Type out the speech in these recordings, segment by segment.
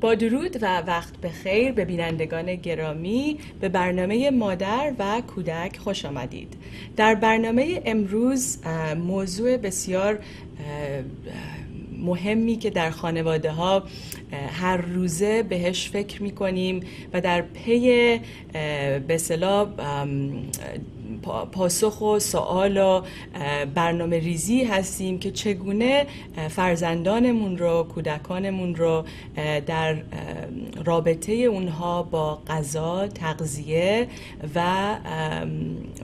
با درود و وقت بخیر به بینندگان گرامی، به برنامه مادر و کودک خوش آمدید. در برنامه امروز موضوع بسیار مهمی که در خانواده ها هر روزه بهش فکر می کنیم و در پی به اصطلاح پاسخ و سوال و برنامه ریزی هستیم که چگونه فرزندانمون رو، کودکانمون رو در رابطه اونها با غذا، تغذیه و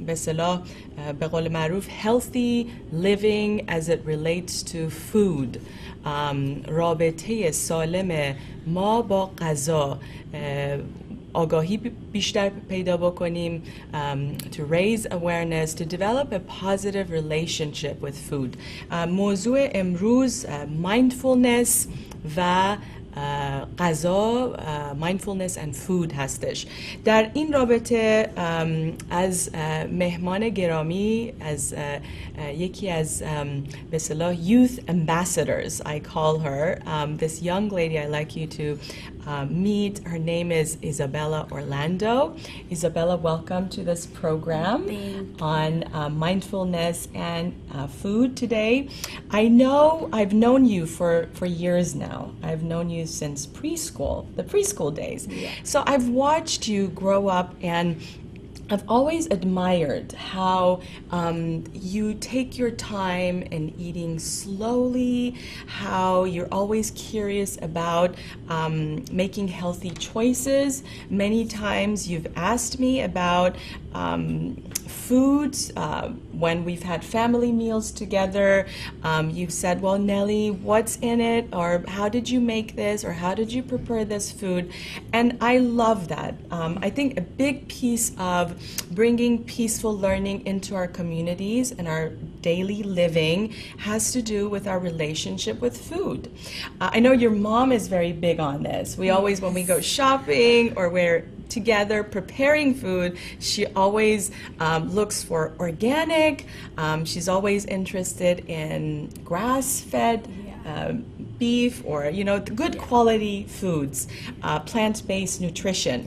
به اصطلاح به قول معروف healthy living as it relates to food، رابطه سالم ما با غذا آگاهی بیشتر پیدا بکنیم، to raise awareness, to develop a positive relationship with food. موضوع امروز mindfulness و غذا، mindfulness and food هستش. در این رابطه از مهمان گرامی، از یکی از به اصطلاح youth ambassadors I call her, this young lady I'd like you to meet. Her name is Isabella Orlando. Isabella, welcome to this program on mindfulness and food today. I know I've known you for years now. I've known you since preschool, the preschool days. Yeah. So I've watched you grow up, and I've always admired how you take your time in eating slowly, how you're always curious about making healthy choices. Many times you've asked me about foods when we've had family meals together. You've said, well, Nelly, what's in it? Or how did you make this? Or how did you prepare this food? And I love that. I think a big piece of bringing peaceful learning into our communities and our daily living has to do with our relationship with food. I know your mom is very big on this. We always, when we go shopping or we're together preparing food, she always looks for organic. She's always interested in grass-fed beef or, you know, good quality foods, plant-based nutrition.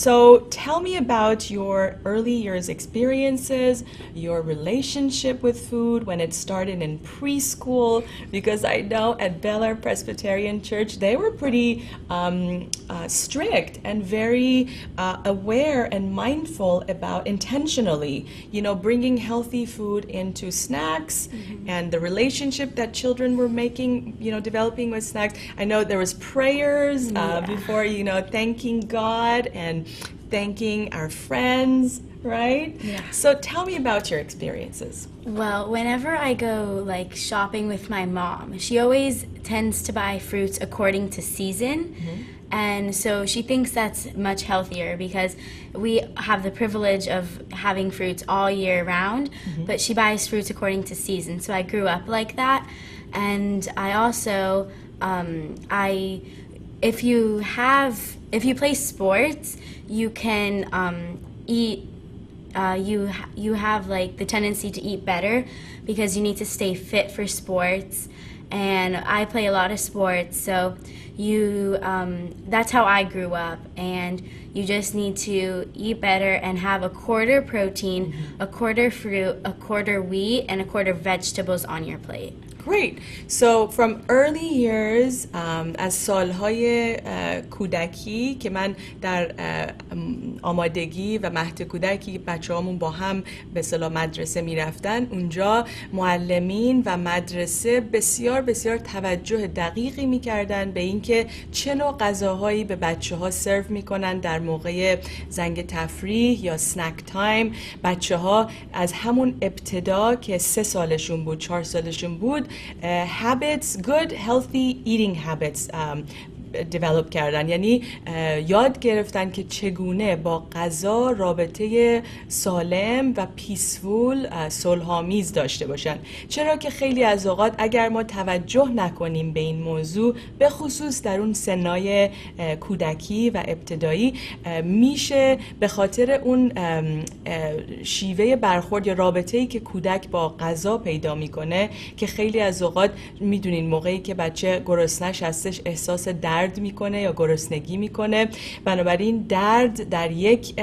So tell me about your early years experiences, your relationship with food when it started in preschool, because I know at Bel Air Presbyterian Church, they were pretty strict and very aware and mindful about intentionally, you know, bringing healthy food into snacks and the relationship that children were making, you know, developing with snacks. I know there was prayers before, you know, thanking God and thanking our friends, right? Yeah. So tell me about your experiences. Well, whenever I go like shopping with my mom, she always tends to buy fruits according to season. And so she thinks that's much healthier because we have the privilege of having fruits all year round, but she buys fruits according to season. So I grew up like that. And I also, if you play sports, you can eat, you have like the tendency to eat better because you need to stay fit for sports. And I play a lot of sports, so that's how I grew up. And you just need to eat better and have a quarter protein, a quarter fruit, a quarter wheat, and a quarter vegetables on your plate. Great. So from early years, از سالهای کودکی که من در آمادگی و مهد کودکی بچه‌هامون با هم به اصطلاح مدرسه میرفتن، اونجا معلمین و مدرسه بسیار بسیار توجه دقیقی میکردن به اینکه چه نوع غذاهایی به بچه‌ها سرو میکنن در موقع زنگ تفریح یا سنک تایم. بچه‌ها از همون ابتدا که 3 سالشون بود، 4 سالشون بود، habits, good healthy eating habits دیولپ کردن، یعنی یاد گرفتن که چگونه با غذا رابطه سالم و پیسفول، صلح‌آمیز داشته باشن. چرا که خیلی از اوقات اگر ما توجه نکنیم به این موضوع، به خصوص در اون سنای کودکی و ابتدایی، میشه به خاطر اون شیوه برخورد یا رابطه‌ای که کودک با غذا پیدا میکنه که خیلی از اوقات میدونین موقعی که بچه گرسنه‌ش هستش احساس درد درد میکنه یا گرسنگی میکنه. بنابراین درد در یک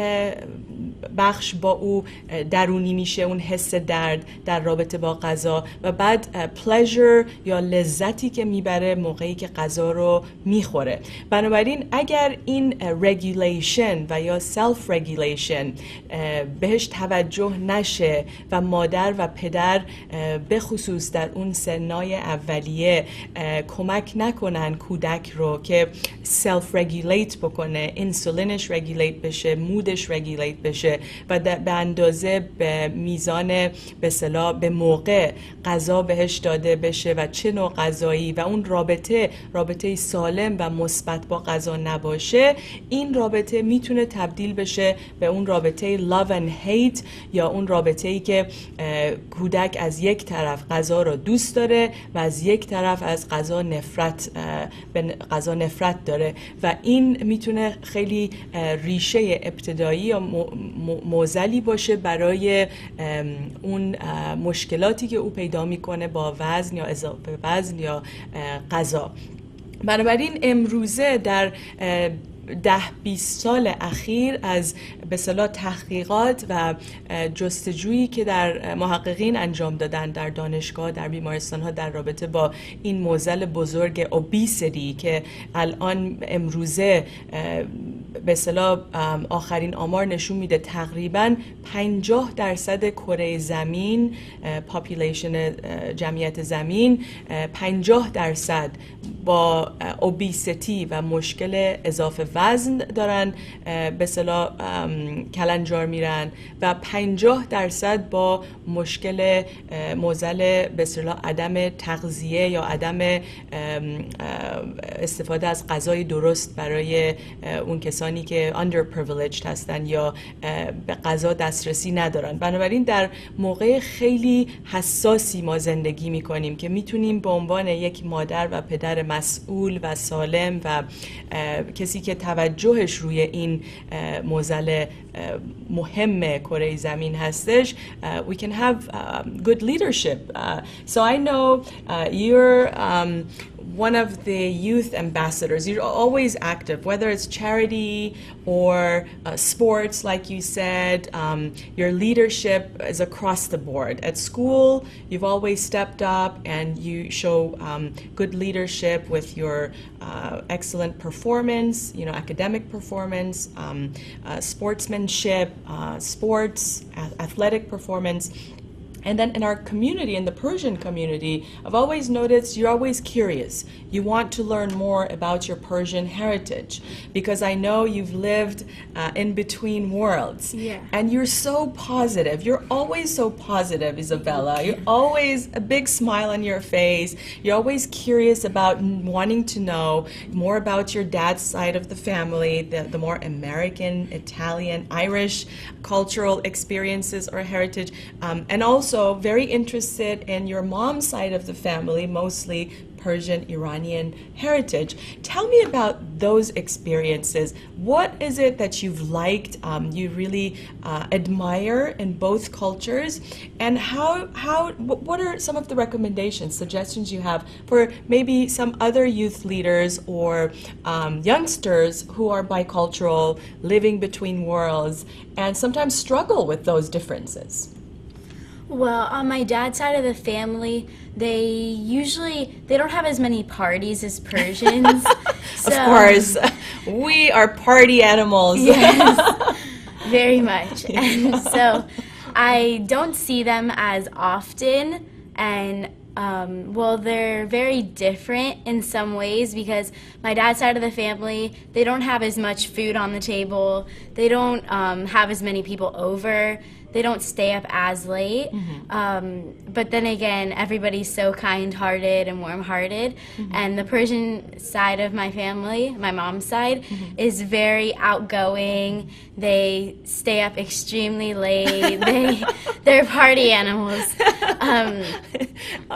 بخش با او درونی میشه، اون حس درد در رابطه با غذا، و بعد pleasure یا لذتی که میبره موقعی که غذا رو میخوره. بنابراین اگر این regulation و یا self regulation بهش توجه نشه و مادر و پدر به خصوص در اون سنای اولیه کمک نکنن کودک رو که self regulate بکنه، انسولینش regulate بشه، مودش regulate بشه و به اندازه به میزان به اصطلاح به موقع غذا بهش داده بشه و چه نوع غذایی و اون رابطه سالم و مثبت با غذا نباشه، این رابطه میتونه تبدیل بشه به اون رابطه love and hate یا اون رابطه‌ای که کودک از یک طرف غذا رو دوست داره و از یک طرف از غذا نفرت داره و این میتونه خیلی ریشه ابتدایی یا معضلی باشه برای اون مشکلاتی که او پیدا میکنه با وزن یا اضافه وزن یا غذا. بنابراین امروزه در 10-20 سال اخیر از به اصطلاح تحقیقات و جستجویی که در محققین انجام دادن در دانشگاه، در بیمارستان‌ها در رابطه با این معضل بزرگ obesity که الان امروزه به اصطلاح آخرین آمار نشون میده تقریباً 50% کره زمین، پاپولیشن جمعیت زمین 50% با obesity و مشکل اضافه وزن دارن به اصطلاح کلنجار میرن و 50% با مشکل معضل به اصطلاح عدم تغذیه یا عدم استفاده از غذای درست برای اون کسانی که underprivileged هستن یا به غذا دسترسی ندارن. بنابراین در موقع خیلی حساسی ما زندگی میکنیم که میتونیم به عنوان یک مادر و پدر مسئول و سالم و کسی که توجهش روی این معضل مهم کره زمین هستش we can have good leadership. So I know you're one of the youth ambassadors. You're always active, whether it's charity or sports, like you said. Your leadership is across the board. At school, you've always stepped up and you show good leadership with your excellent performance, academic performance, sportsmanship, sports, athletic performance. And then in our community, in the Persian community, I've always noticed you're always curious. You want to learn more about your Persian heritage because I know you've lived in between worlds. Yeah. And you're so positive. You're always so positive, Isabella. You're always a big smile on your face. You're always curious about wanting to know more about your dad's side of the family, the more American, Italian, Irish cultural experiences or heritage, and also very interested in your mom's side of the family, mostly Persian, Iranian heritage. Tell me about those experiences. What is it that you've liked, you really admire in both cultures, and what are some of the recommendations, suggestions you have for maybe some other youth leaders or youngsters who are bicultural, living between worlds, and sometimes struggle with those differences? Well, on my dad's side of the family, they don't have as many parties as Persians. Of course, we are party animals. Yes, very much. And so I don't see them as often, and well, they're very different in some ways because my dad's side of the family, they don't have as much food on the table. They don't have as many people over. They don't stay up as late. But then again, everybody's so kind-hearted and warm-hearted. And the Persian side of my family, my mom's side, is very outgoing. They stay up extremely late. They're party animals.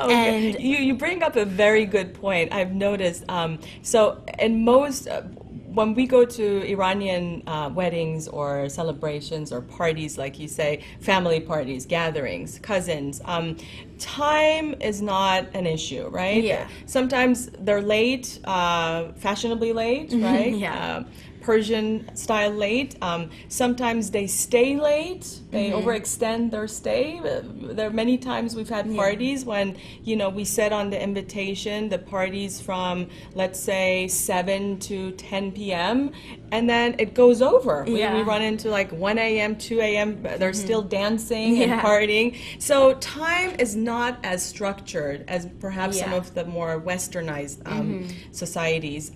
Okay. And you bring up a very good point. I've noticed. So in most when we go to Iranian weddings or celebrations or parties, like you say, family parties, gatherings, cousins, time is not an issue, right? Yeah. Sometimes they're late, fashionably late, right? Yeah. Persian style late. Sometimes they stay late. They overextend their stay. There are many times we've had parties when, we said on the invitation, the parties from, let's say, 7 to 10 p.m. and then it goes over. We run into like 1 a.m., 2 a.m. They're still dancing and partying. So time is not as structured as perhaps some of the more westernized societies.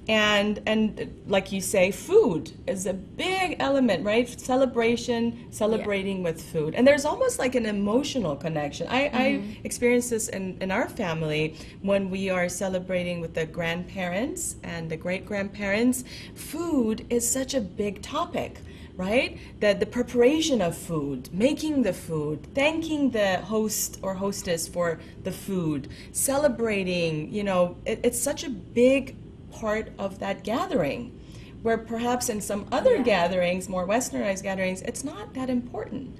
And like you say, food is a big element, right? Celebrating with food. And there's almost like an emotional connection. I experience this in our family when we are celebrating with the grandparents and the great-grandparents. Food is such a big topic, right? The preparation of food, making the food, thanking the host or hostess for the food, celebrating, it's such a big part of that gathering, where perhaps in some other gatherings, more westernized gatherings, it's not that important.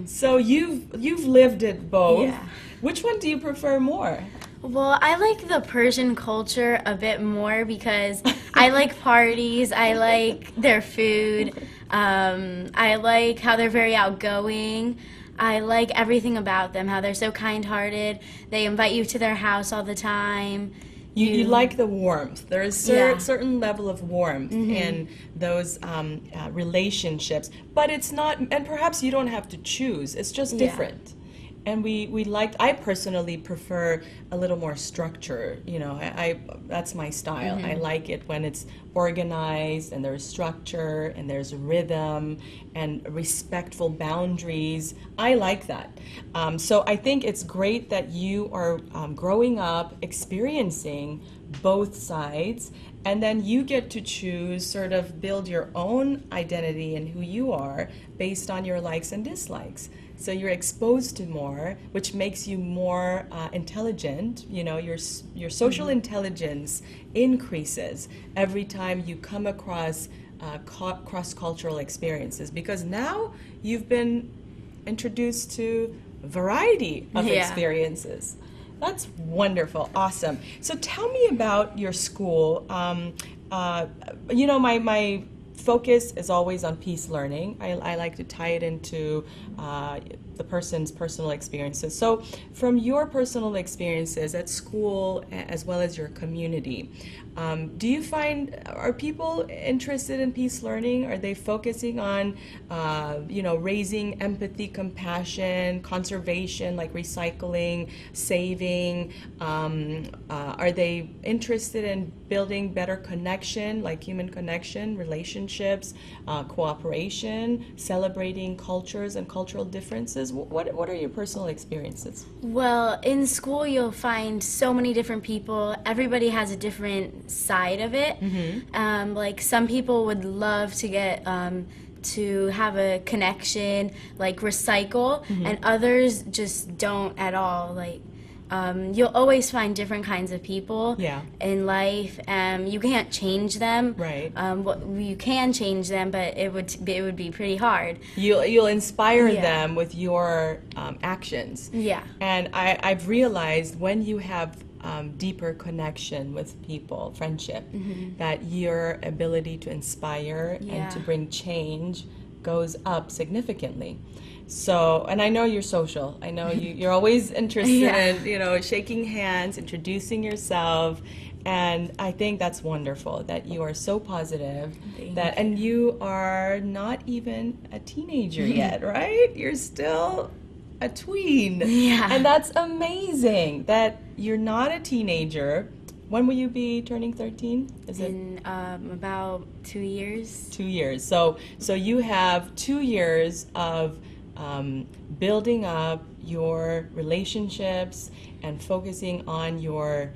So you've lived it both. Yeah. Which one do you prefer more? Well, I like the Persian culture a bit more because I like parties, I like their food, I like how they're very outgoing. I like everything about them, how they're so kind-hearted. They invite you to their house all the time. You like the warmth. There is certain level of warmth in those relationships, but it's not, and perhaps you don't have to choose. It's just different. And I personally prefer a little more structure. That's my style. I like it when it's organized and there's structure and there's rhythm and respectful boundaries. I like that. So I think it's great that you are growing up, experiencing both sides, and then you get to choose, sort of build your own identity and who you are based on your likes and dislikes. So you're exposed to more, which makes you more intelligent. Your social intelligence increases every time you come across cross-cultural experiences, because now you've been introduced to a variety of experiences. That's wonderful, awesome. So tell me about your school. My focus is always on peace learning. I like to tie it into the person's personal experiences. So from your personal experiences at school as well as your community, do you find, are people interested in peace learning? Are they focusing on, raising empathy, compassion, conservation, like recycling, saving? Are they interested in building better connection, like human connection, relationships, cooperation, celebrating cultures and cultural differences? What are your personal experiences? Well, in school you'll find so many different people. Everybody has a different side of it. Like some people would love to get to have a connection, like recycle, and others just don't at all. Like you'll always find different kinds of people in life. You can't change them. Right. You can change them, but it would be pretty hard. You'll inspire them with your actions. Yeah. And I've realized when you have deeper connection with people, friendship, that your ability to inspire and to bring change goes up significantly. So, and I know you're social. I know you're always interested in, shaking hands, introducing yourself, and I think that's wonderful that you are so positive. And you are not even a teenager yet, right? You're still a tween. Yeah. And that's amazing that you're not a teenager. When will you be turning 13? In about 2 years. 2 years. So you have 2 years of building up your relationships and focusing on your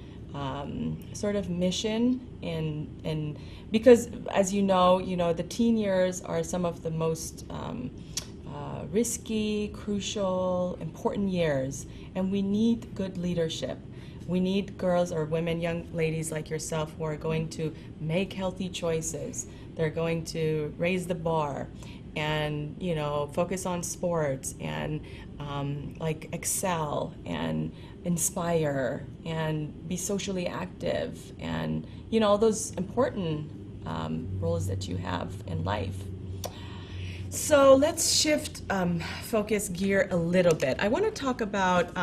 sort of mission, and because as you know, the teen years are some of the most risky, crucial, important years, and we need good leadership. We need girls or women, young ladies like yourself, who are going to make healthy choices. They're going to raise the bar. and, you know, focus on sports and like excel and inspire and be socially active and, you know, all those important roles that you have in life. So let's shift focus gear a little bit. I want to talk about,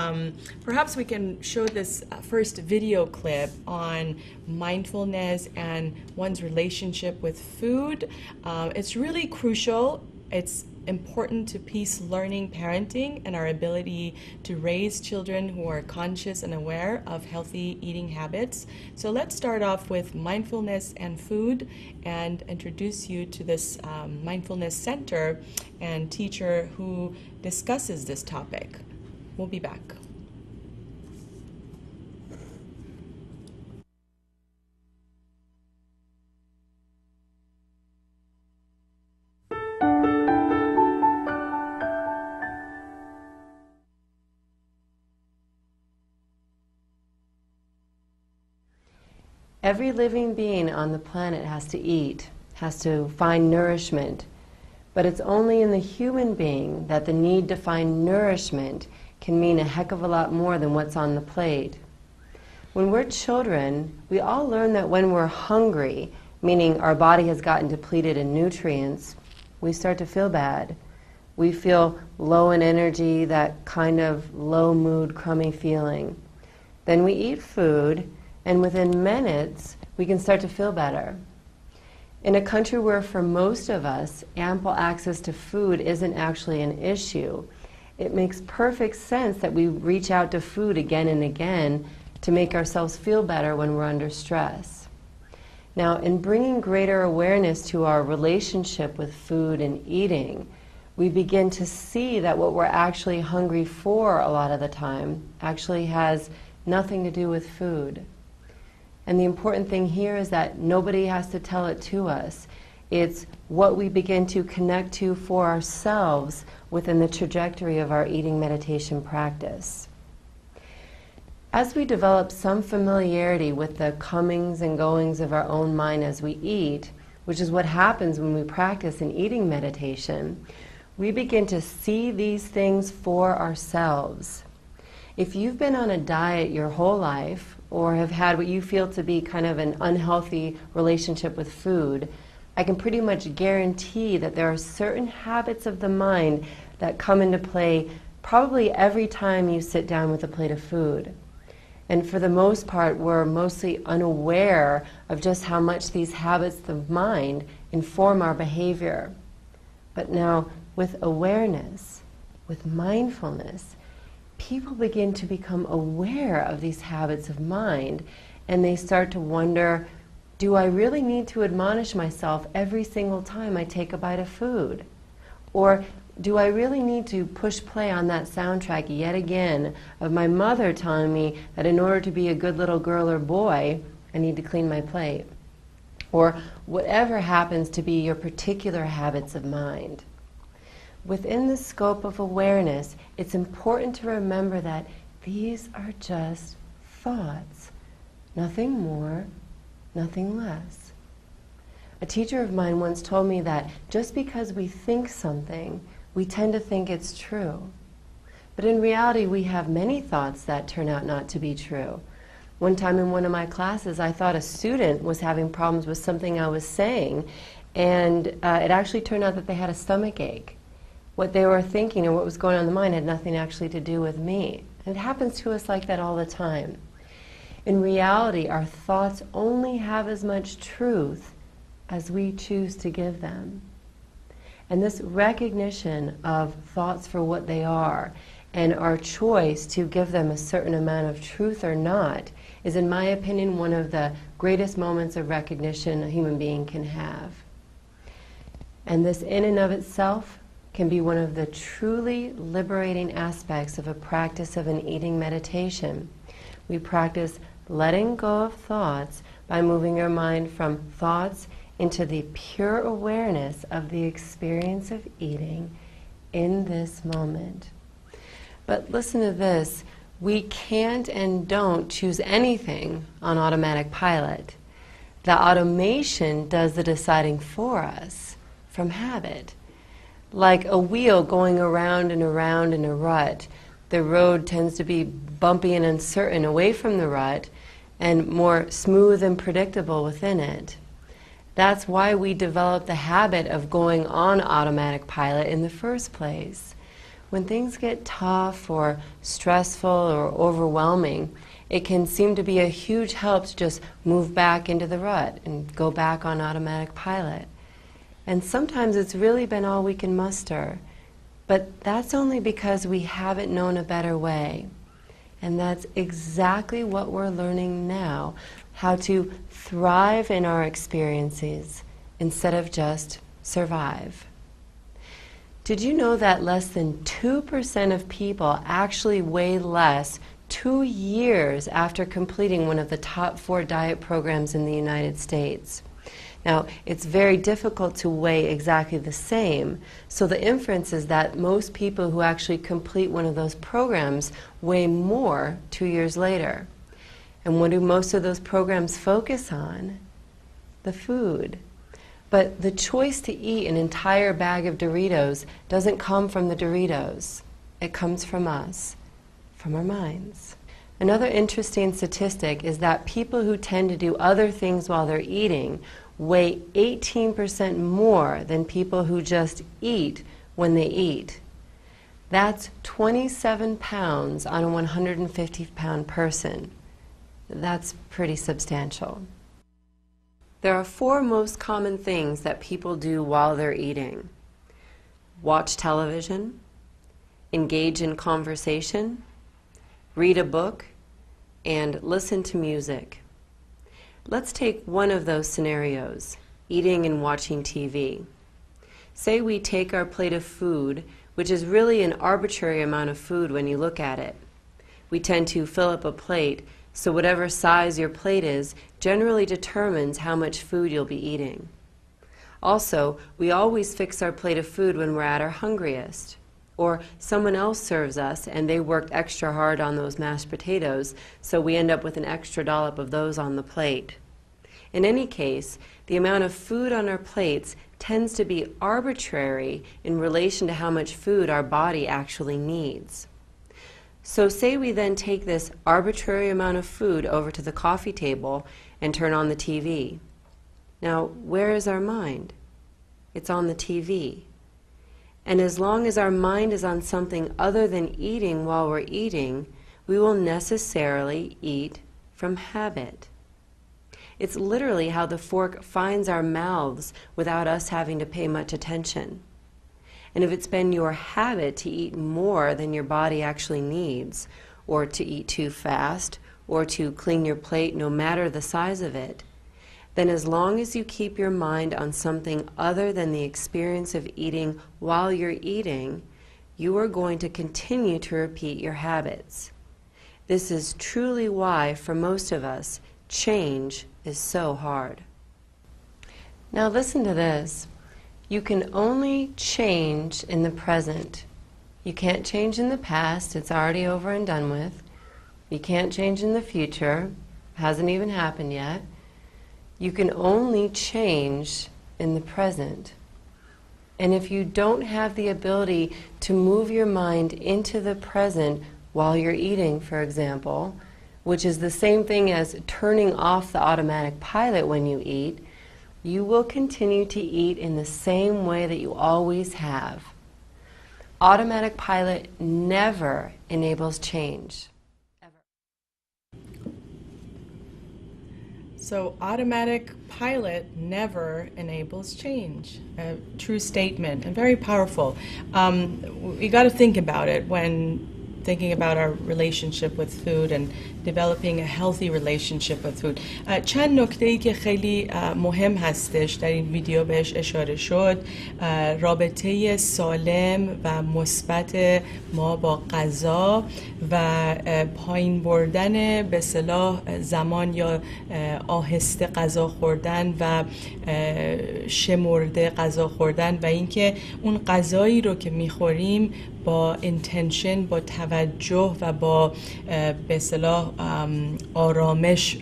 perhaps we can show this first video clip on mindfulness and one's relationship with food. It's really crucial. It's important to peace-learning parenting and our ability to raise children who are conscious and aware of healthy eating habits. So let's start off with mindfulness and food and introduce you to this mindfulness center and teacher who discusses this topic. We'll be back. Every living being on the planet has to eat, has to find nourishment, but it's only in the human being that the need to find nourishment can mean a heck of a lot more than what's on the plate. When we're children, we all learn that when we're hungry, meaning our body has gotten depleted in nutrients, we start to feel bad. We feel low in energy, that kind of low mood, crummy feeling. Then we eat food, and within minutes, we can start to feel better. In a country where for most of us, ample access to food isn't actually an issue, it makes perfect sense that we reach out to food again and again to make ourselves feel better when we're under stress. Now, in bringing greater awareness to our relationship with food and eating, we begin to see that what we're actually hungry for a lot of the time actually has nothing to do with food. And the important thing here is that nobody has to tell it to us. It's what we begin to connect to for ourselves within the trajectory of our eating meditation practice. As we develop some familiarity with the comings and goings of our own mind as we eat, which is what happens when we practice an eating meditation, we begin to see these things for ourselves. If you've been on a diet your whole life, or have had what you feel to be kind of an unhealthy relationship with food, I can pretty much guarantee that there are certain habits of the mind that come into play probably every time you sit down with a plate of food. And for the most part, we're mostly unaware of just how much these habits of mind inform our behavior. But now, with awareness, with mindfulness, people begin to become aware of these habits of mind, and they start to wonder, do I really need to admonish myself every single time I take a bite of food? Or do I really need to push play on that soundtrack yet again of my mother telling me that in order to be a good little girl or boy, I need to clean my plate? Or whatever happens to be your particular habits of mind. Within the scope of awareness, it's important to remember that these are just thoughts, nothing more, nothing less. A teacher of mine once told me that just because we think something, we tend to think it's true. But in reality, we have many thoughts that turn out not to be true. One time in one of my classes, I thought a student was having problems with something I was saying, and it actually turned out that they had a stomach ache. What they were thinking or what was going on in the mind had nothing actually to do with me. And it happens to us like that all the time. In reality, our thoughts only have as much truth as we choose to give them. And this recognition of thoughts for what they are and our choice to give them a certain amount of truth or not is, in my opinion, one of the greatest moments of recognition a human being can have. And this in and of itself can be one of the truly liberating aspects of a practice of an eating meditation. We practice letting go of thoughts by moving our mind from thoughts into the pure awareness of the experience of eating in this moment. But listen to this, we can't and don't choose anything on automatic pilot. The automation does the deciding for us from habit. Like a wheel going around and around in a rut, the road tends to be bumpy and uncertain away from the rut and more smooth and predictable within it. That's why we develop the habit of going on automatic pilot in the first place. When things get tough or stressful or overwhelming, it can seem to be a huge help to just move back into the rut and go back on automatic pilot. And sometimes it's really been all we can muster. But that's only because we haven't known a better way. And that's exactly what we're learning now, how to thrive in our experiences instead of just survive. Did you know that less than 2% of people actually weigh less 2 years after completing one of the top 4 diet programs in the United States? Now, it's very difficult to weigh exactly the same, so the inference is that most people who actually complete one of those programs weigh more 2 years later. And what do most of those programs focus on? The food. But the choice to eat an entire bag of Doritos doesn't come from the Doritos. It comes from us, from our minds. Another interesting statistic is that people who tend to do other things while they're eating weigh 18% more than people who just eat when they eat. That's 27 pounds on a 150-pound person. That's pretty substantial. There are 4 most common things that people do while they're eating: watch television, engage in conversation, read a book, and listen to music. Let's take one of those scenarios, eating and watching TV. Say we take our plate of food, which is really an arbitrary amount of food when you look at it. We tend to fill up a plate, so whatever size your plate is generally determines how much food you'll be eating. Also, we always fix our plate of food when we're at our hungriest. Or someone else serves us and they worked extra hard on those mashed potatoes, so we end up with an extra dollop of those on the plate. In any case, the amount of food on our plates tends to be arbitrary in relation to how much food our body actually needs. So say we then take this arbitrary amount of food over to the coffee table and turn on the TV. Now, where is our mind? It's on the TV. And as long as our mind is on something other than eating while we're eating, we will necessarily eat from habit. It's literally how the fork finds our mouths without us having to pay much attention. And if it's been your habit to eat more than your body actually needs, or to eat too fast, or to clean your plate no matter the size of it, then as long as you keep your mind on something other than the experience of eating while you're eating, you are going to continue to repeat your habits. This is truly why, for most of us, change is so hard. Now listen to this. You can only change in the present. You can't change in the past, it's already over and done with. You can't change in the future, hasn't even happened yet. You can only change in the present. And if you don't have the ability to move your mind into the present while you're eating, for example, which is the same thing as turning off the automatic pilot when you eat, you will continue to eat in the same way that you always have. Automatic pilot never enables change. So automatic pilot never enables change. A true statement and very powerful. We got to think about it when thinking about our relationship with food and developing a healthy relationship with food. چند نکته‌ای که خیلی مهم هستش در این ویدیو بهش اشاره شد، رابطه سالم و مثبت ما با غذا و پایین بردن به اصطلاح زمان یا آهسته غذا خوردن و شمرده غذا خوردن و اینکه اون غذایی رو که میخوریم با اینتنشن، با توجه توجه و با به اصطلاح آرامش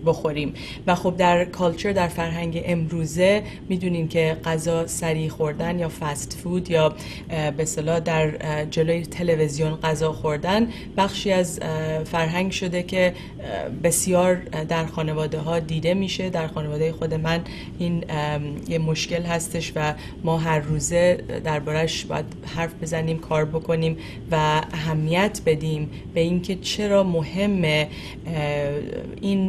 بخوریم. و خب در کالچر، در فرهنگ امروزه میدونیم که غذا سریع خوردن یا فست فود یا به اصطلاح در جلوی تلویزیون غذا خوردن بخشی از فرهنگ شده که بسیار در خانواده ها دیده میشه. در خانواده خود من این یه مشکل هستش و ما هر روزه دربارش باید حرف بزنیم، کار بکنیم و اهمیت بدیم به اینکه چرا مهمه این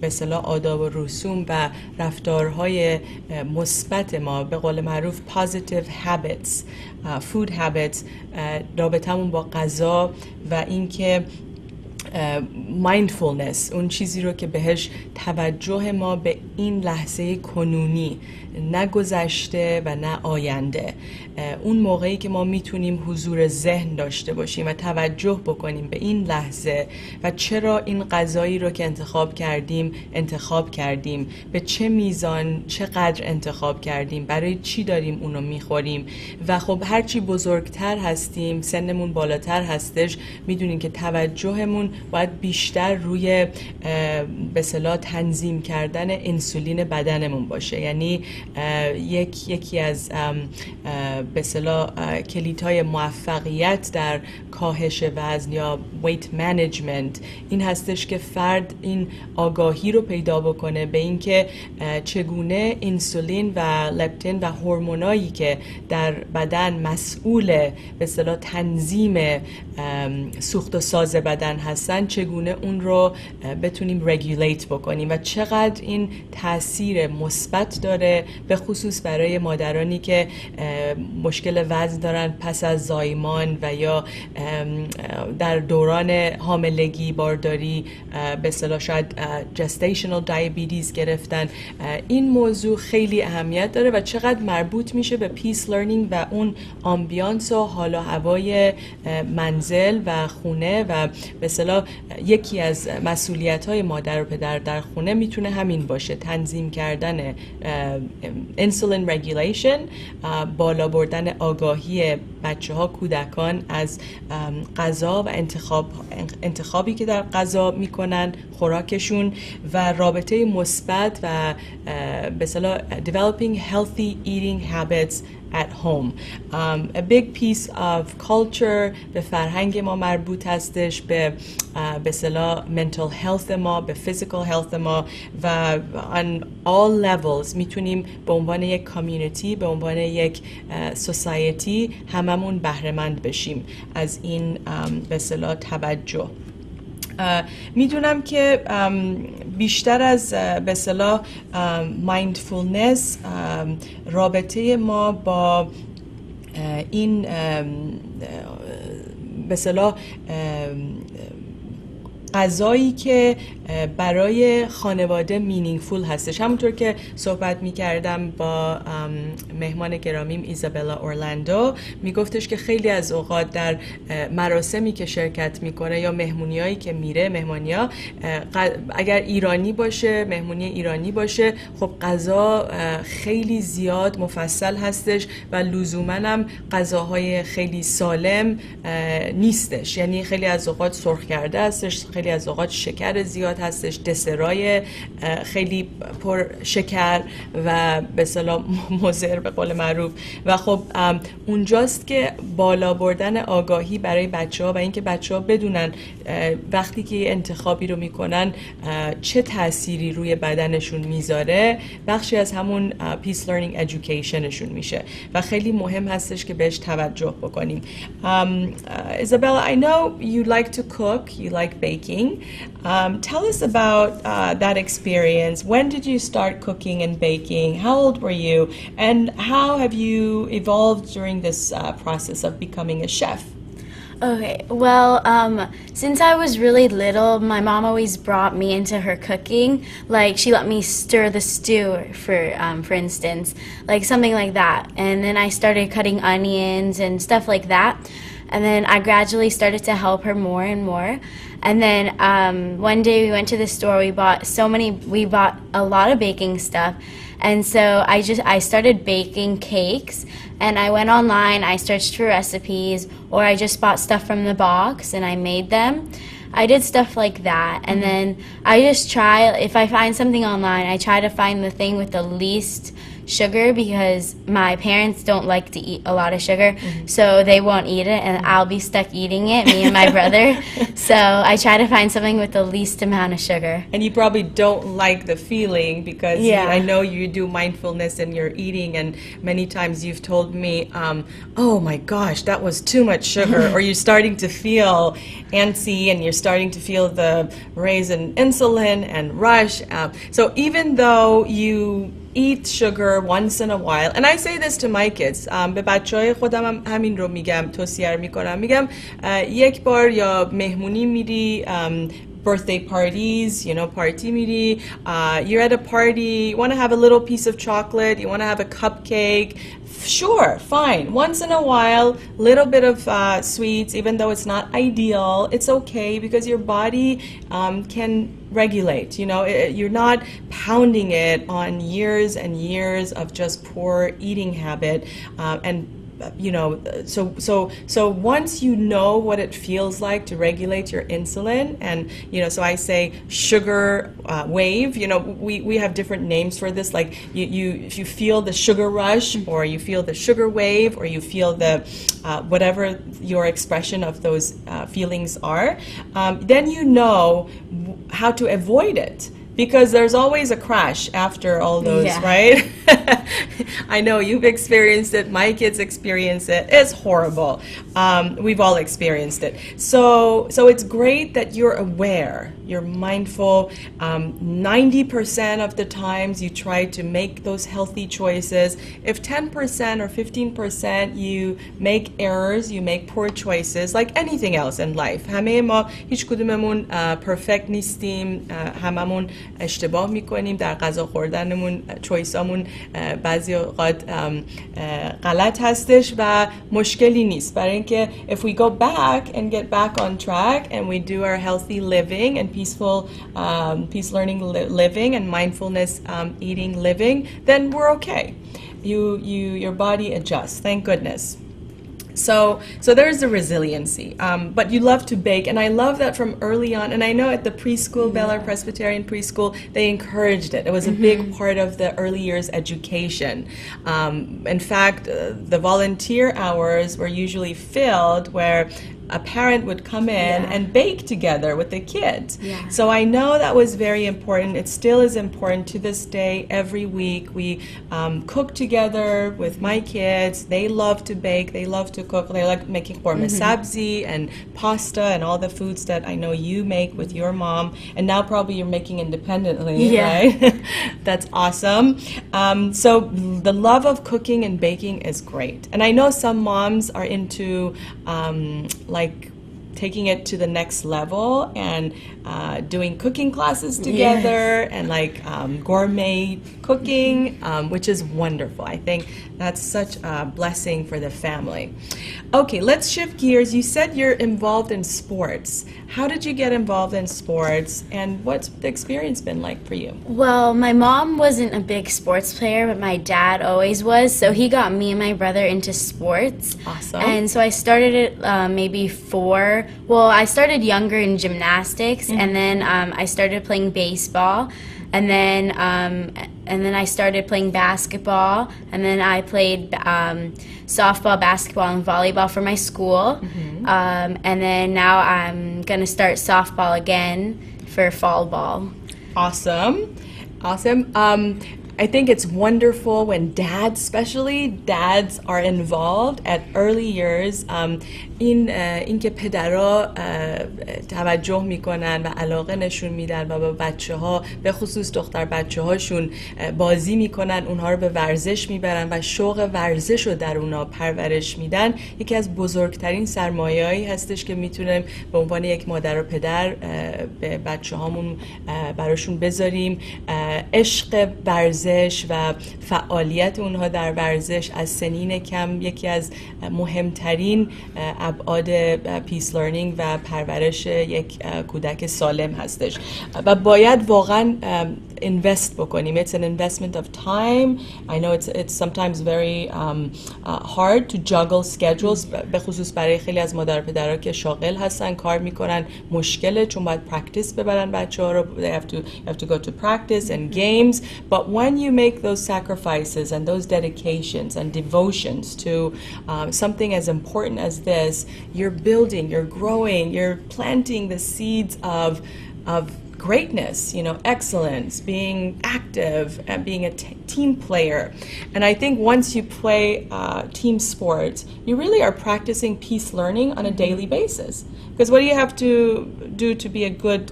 به اصطلاح آداب و رسوم و رفتارهای مثبت ما، به قول معروف positive habits، food habits، رابطمون با غذا و اینکه mindfulness، اون چیزی رو که بهش توجه ما به این لحظه کنونی، نه گذشته و نه آینده، اون موقعی که ما میتونیم حضور ذهن داشته باشیم و توجه بکنیم به این لحظه و چرا این غذایی رو که انتخاب کردیم، به چه میزان، چقدر انتخاب کردیم، برای چی داریم اونو میخوریم. و خب هرچی بزرگتر هستیم، سنمون بالاتر هستش، میدونیم که توجهمون باید بیشتر روی به اصطلاح تنظیم کردن انسولین بدنمون باشه. یعنی یکی از به اصطلاح کلیدهای موفقیت در کاهش وزن یا weight management این هستش که فرد این آگاهی رو پیدا بکنه به اینکه چگونه انسولین و لپتین و هورمونایی که در بدن مسئول به اصطلاح تنظیم سوخت و ساز بدن هستن، چگونه اون رو بتونیم رگولیت بکنیم و چقدر این تاثیر مثبت داره، به خصوص برای مادرانی که مشکل وزن دارن پس از زایمان و یا در دوران حاملگی، بارداری، به اصطلاح شاید gestational diabetes گرفتن. این موضوع خیلی اهمیت داره و چقدر مربوط میشه به پیس لرنینگ و اون آمبیانس و حال و هوای منزل و خونه و به اصطلاح یکی از مسئولیت‌های مادر و پدر در خونه میتونه همین باشه، تنظیم کردن insulin regulation، بالا بردن آگاهی بچه‌ها، کودکان از غذا و انتخابی که در غذا میکنن، خوراکشون و رابطه مثبت و به اصطلاح developing healthy eating habits at home. A big piece of culture به فرهنگ ما مربوط هستش، به اصطلاح mental health ما، به physical health ما و on all levels میتونیم به عنوان یک community، به عنوان یک society هممون بهره مند بشیم از این به اصطلاح توجه. میدونم که بیشتر از به اصطلاح مایندفولنس رابطه ما با این به اصطلاح غذایی که برای خانواده مینینگفول هستش. همونطور که صحبت می‌کردم با مهمان گرامیم ایزابلا اورلندو، میگفتش که خیلی از اوقات در مراسمی که شرکت میکنه یا مهمونیایی که میره، مهمانی‌ها اگر ایرانی باشه، مهمونی ایرانی باشه، خب غذا خیلی زیاد مفصل هستش و لزوماً هم غذاهای خیلی سالم نیستش. یعنی خیلی از اوقات سرخ کرده هستش، خیلی از اوقات شکر زیاد هستش، دسرای خیلی پر شکر و به اصطلاح مضر به قول معروف. و خب اونجاست که بالا بردن آگاهی برای بچه‌ها و اینکه بچه‌ها بدونن وقتی که انتخابی رو میکنن چه تأثیری روی بدنشون میذاره، بخشی از همون پیس لرنینگ ادویکیشنشون میشه و خیلی مهم هستش که بهش توجه بکنیم. Isabella, I know you like to cook, you like baking. Tell us about that experience. When did you start cooking and baking? How old were you? And how have you evolved during this process of becoming a chef? Okay, well, since I was really little, my mom always brought me into her cooking. Like, she let me stir the stew, for instance, like something like that. And then I started cutting onions and stuff like that. And then I gradually started to help her more and more. And then one day we went to the store, we bought a lot of baking stuff. And so I started baking cakes, and I went online, I searched for recipes, or I just bought stuff from the box and I made them. I did stuff like that. And then I just try, if I find something online, I try to find the thing with the least sugar, because my parents don't like to eat a lot of sugar, so they won't eat it, and I'll be stuck eating it, me and my brother. So I try to find something with the least amount of sugar. And you probably don't like the feeling, because I know you do mindfulness and you're eating, and many times you've told me, oh my gosh, that was too much sugar, or you're starting to feel antsy and you're starting to feel the raise in insulin and rush. So even though you eat sugar once in a while, and I say this to my kids, به بچهای خودم هم همین رو میگم، توصیه میکنم، میگم یک بار یا مهمونی میری، birthday parties, party میری, you're at a party, you want to have a little piece of chocolate, you want to have a cupcake, sure, fine. Once in a while, little bit of sweets, even though it's not ideal, it's okay, because your body can regulate. You're not pounding it on years and years of just poor eating habit, and so once you know what it feels like to regulate your insulin, and so I say sugar wave. We have different names for this. Like if you feel the sugar rush, or you feel the sugar wave, or you feel the whatever your expression of those feelings are, then you know how to avoid it. Because there's always a crash after all those, right? I know you've experienced it. My kids experience it. It's horrible. We've all experienced it. So it's great that you're aware. You're mindful. 90% of the times you try to make those healthy choices. If 10% or 15% you make errors, you make poor choices, like anything else in life. همه ما هیچ کدوممون perfect نیستیم. هممون اشتباه میکنیم در غذا خوردنمون، چویسامون بعضی اوقات غلط هستش و مشکلی نیست، برای اینکه if we go back and get back on track and we do our healthy living and peaceful peace learning living and mindfulness eating living, then we're okay. Your body adjusts, thank goodness. So there's the resiliency, but you love to bake, and I love that from early on. And I know at the preschool, Bel Air Presbyterian Preschool, they encouraged it. It was a big part of the early years education. In fact, the volunteer hours were usually filled where a parent would come in and bake together with the kids. So I know that was very important. It still is important to this day. Every week we cook together with my kids. They love to bake. They love to cook. They like making korma sabzi and pasta and all the foods that I know you make with your mom. And now probably you're making independently, right? That's awesome. So the love of cooking and baking is great. And I know some moms are into like taking it to the next level and doing cooking classes together and like gourmet cooking, which is wonderful. I think that's such a blessing for the family. Okay, let's shift gears. You said you're involved in sports. How did you get involved in sports, and what's the experience been like for you? Well, my mom wasn't a big sports player, but my dad always was, so he got me and my brother into sports. Awesome. And so I started it I started younger in gymnastics, and then I started playing baseball, and then I started playing basketball, and then I played softball, basketball, and volleyball for my school, and then now I'm gonna start softball again for fall ball. Awesome. I think it's wonderful when dads are involved at early years. این که پدرها توجه میکنن و علاقه نشون میدن و با بچه‌ها به خصوص دختر بچه‌هاشون بازی میکنن، اونها رو به ورزش میبرن و شوق ورزش رو در اونها پرورش میدن، یکی از بزرگترین سرمایه‌ای هستش که میتونیم به عنوان یک مادر و پدر به بچه‌هامون براشون بذاریم. عشق ورزش و فعالیت اونها در ورزش از سنین کم یکی از مهمترین ابعاد پیس لرنینگ و پرورش یک کودک سالم هستش و باید واقعا invest بکنیم. It's an investment of time. I know it's sometimes very hard to juggle schedules به خصوص برای خیلی از مادر پدرها که شاغل هستن، کار میکنن، مشکله چون باید پرکتیس ببرن بچه‌ها رو. They have to go to practice and games. But when you make those sacrifices and those dedications and devotions to something as important as this, you're building, you're growing, you're planting the seeds of greatness, you know, excellence, being active and being a team player. And I think once you play team sports, you really are practicing peace learning on a daily basis. Because what do you have to do to be a good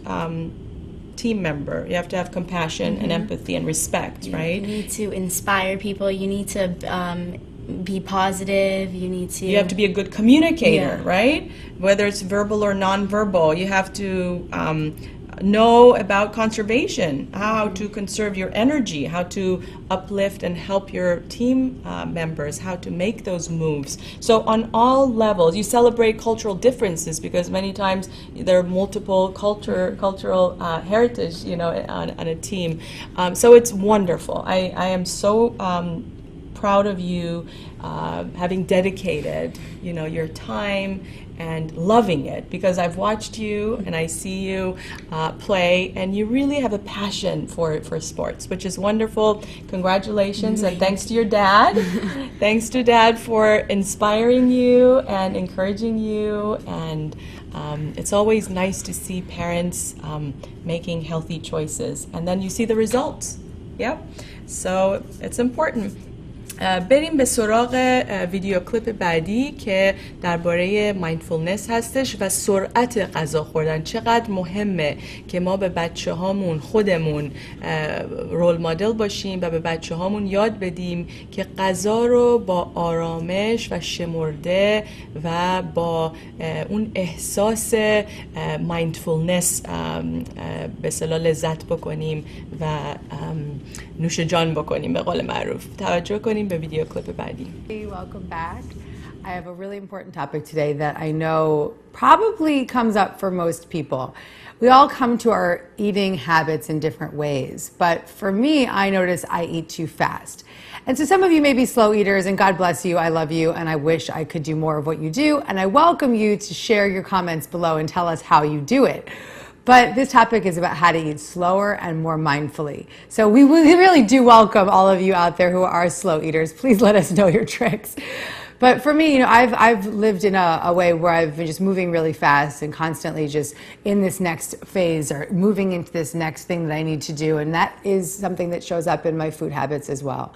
team member? You have to have compassion and empathy and respect, right? You need to inspire people. You need to be positive. You have to be a good communicator, right? Whether it's verbal or non-verbal, you have to know about conservation, how to conserve your energy, how to uplift and help your team members, how to make those moves. So on all levels, you celebrate cultural differences because many times there are multiple cultural heritage, you know, on a team. So it's wonderful. I am so proud of you having dedicated, you know, your time and loving it, because I've watched you and I see you play, and you really have a passion for sports, which is wonderful. Congratulations, and thanks to your dad. Thanks to Dad for inspiring you and encouraging you, and it's always nice to see parents making healthy choices, and then you see the results. Yep. So it's important. بریم به سراغ ویدیو کلیپ بعدی که درباره مایندفولنس هستش و سرعت غذا خوردن. چقدر مهمه که ما به بچه هامون خودمون رول مدل باشیم و به بچه هامون یاد بدیم که غذا رو با آرامش و شمرده و با اون احساس مایندفولنس به اصطلاح لذت بکنیم و نوش جان بکنیم به قول معروف. توجه کنیم به ویدیو کلیپ بعدی. Welcome back. I have a really important topic today that I know probably comes up for most people. We all come to our eating habits in different ways, but for me, I notice I eat too fast. And so some of you may be slow eaters, and God bless you, I love you, and I wish I could do more of what you do, and I welcome you to share your comments below and tell us how you do it. But this topic is about how to eat slower and more mindfully. So we really do welcome all of you out there who are slow eaters. Please let us know your tricks. But for me, you know, I've lived in a way where I've been just moving really fast and constantly just in this next phase or moving into this next thing that I need to do. And that is something that shows up in my food habits as well.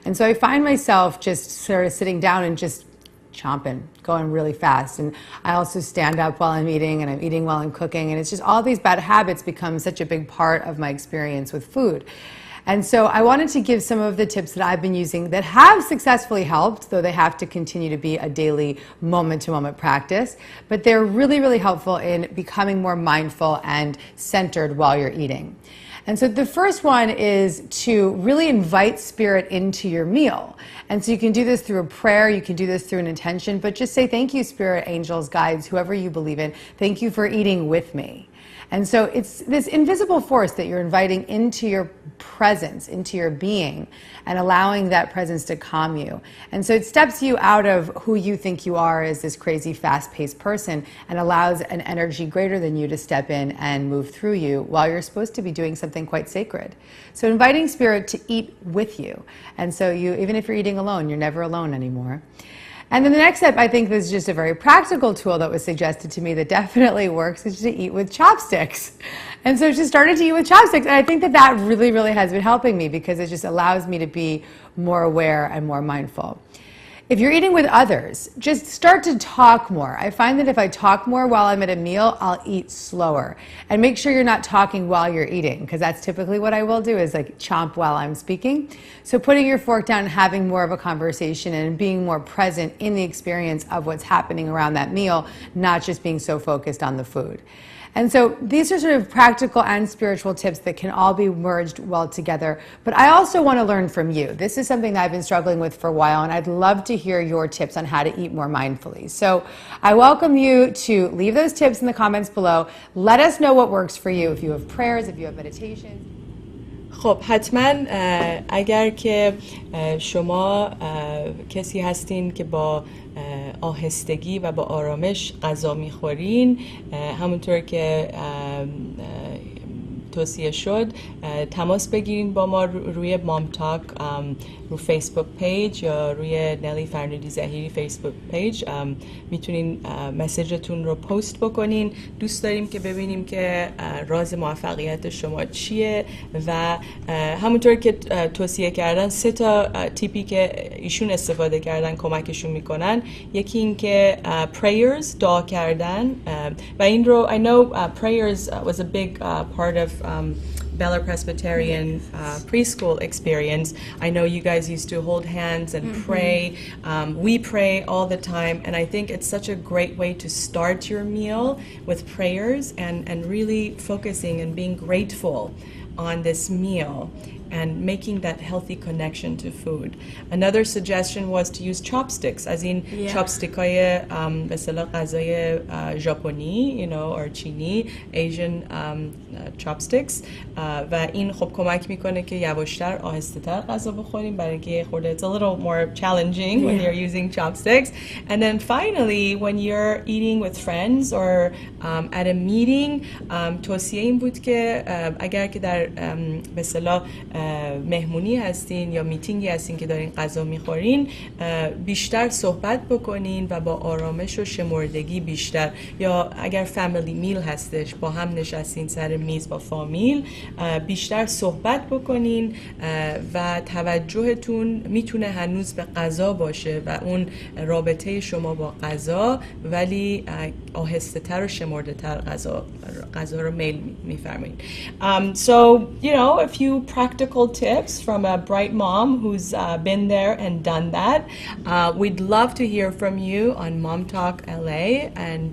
And so I find myself just sort of sitting down and just chomping, going really fast. And I also stand up while I'm eating, and I'm eating while I'm cooking. And it's just all these bad habits become such a big part of my experience with food. And so I wanted to give some of the tips that I've been using that have successfully helped, though they have to continue to be a daily moment-to-moment practice. But they're really, really helpful in becoming more mindful and centered while you're eating. And so the first one is to really invite spirit into your meal. And so you can do this through a prayer, you can do this through an intention, but just say, thank you, spirit, angels, guides, whoever you believe in. Thank you for eating with me. And so it's this invisible force that you're inviting into your presence, into your being, and allowing that presence to calm you. And so it steps you out of who you think you are as this crazy, fast-paced person and allows an energy greater than you to step in and move through you while you're supposed to be doing something quite sacred. So inviting spirit to eat with you. And so you, even if you're eating alone, you're never alone anymore. And then the next step, I think, is just a very practical tool that was suggested to me that definitely works, is to eat with chopsticks. And so just started to eat with chopsticks. And I think that that really, really has been helping me because it just allows me to be more aware and more mindful. If you're eating with others, just start to talk more. I find that if I talk more while I'm at a meal, I'll eat slower. And make sure you're not talking while you're eating, because that's typically what I will do, is like chomp while I'm speaking. So putting your fork down and having more of a conversation and being more present in the experience of what's happening around that meal, not just being so focused on the food. And so these are sort of practical and spiritual tips that can all be merged well together. But I also want to learn from you. This is something that I've been struggling with for a while, and I'd love to hear your tips on how to eat more mindfully. So I welcome you to leave those tips in the comments below. Let us know what works for you, if you have prayers, if you have meditations. خب حتما اگر که شما کسی هستین که با آهستگی و با آرامش غذا میخورین، همونطور که توصیه شد تماس بگیرین با ما روی مامتاک، رو فیسبوک پیج یا روی نلی فرنودی زهیری فیسبوک پیج میتونین مسیجتون رو پست بکنین. دوست داریم که ببینیم که راز موفقیت شما چیه و همونطور که توصیه کردن 3 تا تیپی که ایشون استفاده کردن کمکشون میکنن. یکی این که prayers، دعا کردن، و این رو I know prayers was a big part of Bella Presbyterian preschool experience. I know you guys used to hold hands and pray. We pray all the time, and I think it's such a great way to start your meal with prayers and really focusing and being grateful on this meal and making that healthy connection to food. Another suggestion was to use chopsticks, as in chopstick های به اصطلاح غذای ژاپنی or چینی، Asian chopsticks، و این خب کمک میکنه که یواشتر آهسته‌تر غذا بخوریم، برای اینکه خورده it's a little more challenging when you're using chopsticks. And then finally when you're eating with friends or at a meeting، توصیه این بود که اگر که در به اصطلاح مهمونی هستین یا میتینگی هستین که دارین غذا میخورین، بیشتر صحبت بکنین و با آرامش و شمردگی بیشتر، یا اگر فامیلی میل هستش با هم نشستین سر میز با فامیل، بیشتر صحبت بکنین و توجهتون میتونه هنوز به غذا باشه و اون رابطه شما با غذا، ولی آهسته تر و شمرده تر غذا رو میل میفرمایین. So a few practical tips from a bright mom who's been there and done that. We'd love to hear from you on MomTalk LA, and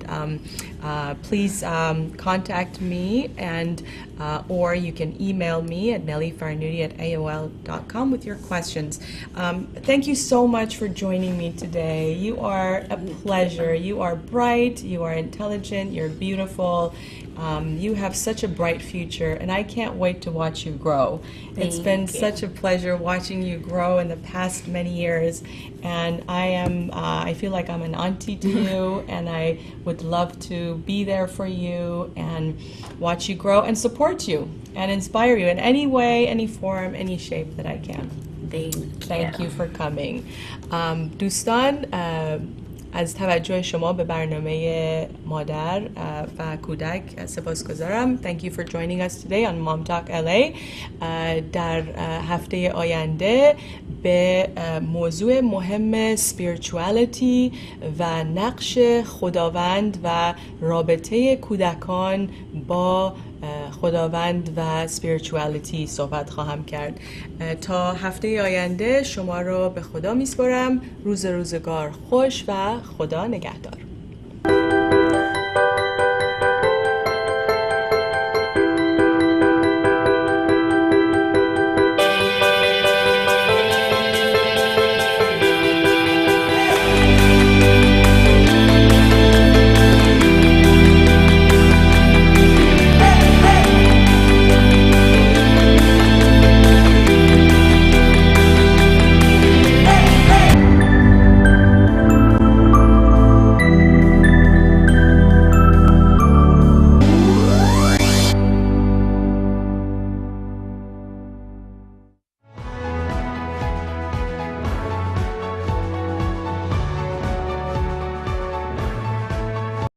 please contact me, and or you can email me at nellyfarnudi@aol.com with your questions. Thank you so much for joining me today. You are a pleasure. You are bright, you are intelligent, you're beautiful. You have such a bright future, and I can't wait to watch you grow. It's been such a pleasure watching you grow in the past many years, and I feel like I'm an auntie to you, and I would love to be there for you and watch you grow and support you and inspire you in any way, any form, any shape that I can. Thank you for coming. دوستان، از توجه شما به برنامه مادر و کودک سپاسگزارم. Thank you for joining us today on MomTalk LA. در هفته آینده به موضوع مهم spirituality و نقش خداوند و رابطه کودکان با خداوند و spirituality صحبت خواهم کرد. تا هفته آینده شما رو به خدا میسپارم. روزگار خوش و خدا نگهدار.